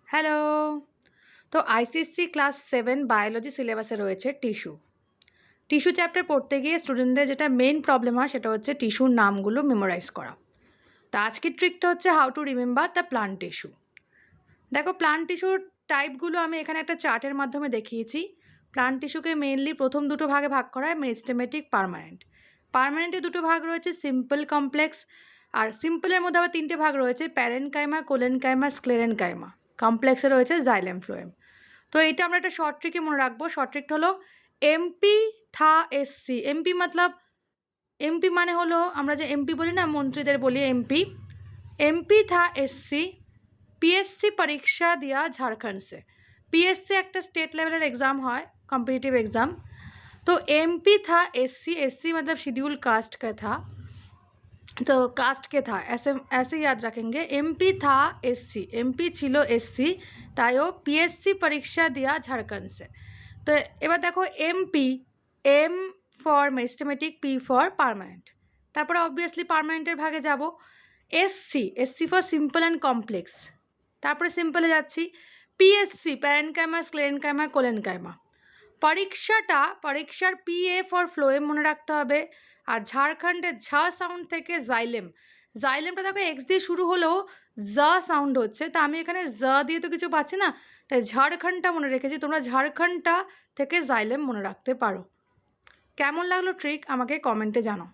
Hello. তো ICSE class 7 biology সিলেবাসে রয়েছে টিস্যু। টিস্যু চ্যাপ্টার পড়তে গিয়ে স্টুডেন্টদের যেটা মেইন প্রবলেম হয় সেটা হচ্ছে টিস্যুর নামগুলো মেমোরাইজ করা। তো আজকের ট্রিকটা হচ্ছে how to remember the plant tissue. দেখো, প্লান্ট টিস্যুর টাইপগুলো আমি এখানে একটা চার্টের মাধ্যমে দেখিয়েছি। প্লান্ট টিস্যুকে মেইনলি প্রথম দুটো ভাগে ভাগ করা হয়, মেরিস্টেমেটিক, পার্মানেন্ট। পার্মানেন্টে দুটো ভাগ রয়েছে, সিম্পল, কমপ্লেক্স। আর সিম্পলের মধ্যে আবার তিনটে ভাগ রয়েছে, প্যারেনকাইমা, কোলেনকাইমা, স্ক্লেরেনকাইমা। কমপ্লেক্সে রয়েছে জাইলেম, ফ্লোয়েম। তো এইটা আমরা একটা শর্ট ট্রিকে মনে রাখবো। শর্ট ট্রিকটা হলো এমপি থা এসসি। এমপি মতলব, এমপি মানে হলো আমরা যে এমপি বলি না, মন্ত্রীদের বলি এমপি। এমপি থা এসসি, পিএসসি পরীক্ষা দিয়া ঝাড়খণ্ড সে। পিএসসি একটা স্টেট लेवल एग्ज़ाम হয়, कॉम्पिटिटिव एग्ज़ाम। तो एमपी था एससी, एससी मतलब शेड्यूल कास्ट का था, तो कास्ट के था, ऐसे ऐसे याद रखेंगे। एमपी था एससी, एमपি ছিল এসসি, তাই ও পিএসসি পরীক্ষা দিয়া ঝাড়খণ্ড সে। তো এবার দেখো, MP, M for meristematic, P for permanent. তারপরে অবভিয়াসলি পার্মানেন্টের ভাগে যাব। SC, SC for simple and complex. তারপরে সিম্পলে যাচ্ছি, পিএসসি, প্যারেনকাইমা, স্ক্লেরেনকাইমা, কোলেনকাইমা। পরীক্ষার পিএ ফর ফ্লোয়েম মনে রাখতে হবে। আর ঝাড়খণ্ডের ঝ সাউন্ড থেকে জাইলেম। জাইলেমটা দেখো এক্স দিয়ে শুরু হলেও জ সাউন্ড হচ্ছে, তা আমি এখানে জ দিয়ে তো কিছু পাচ্ছি না, তাই ঝাড়খণ্ডটা মনে রেখেছি। তোমরা ঝাড়খণ্ডটা থেকে জাইলেম মনে রাখতে পারো। কেমন লাগলো ট্রিক আমাকে কমেন্টে জানাও।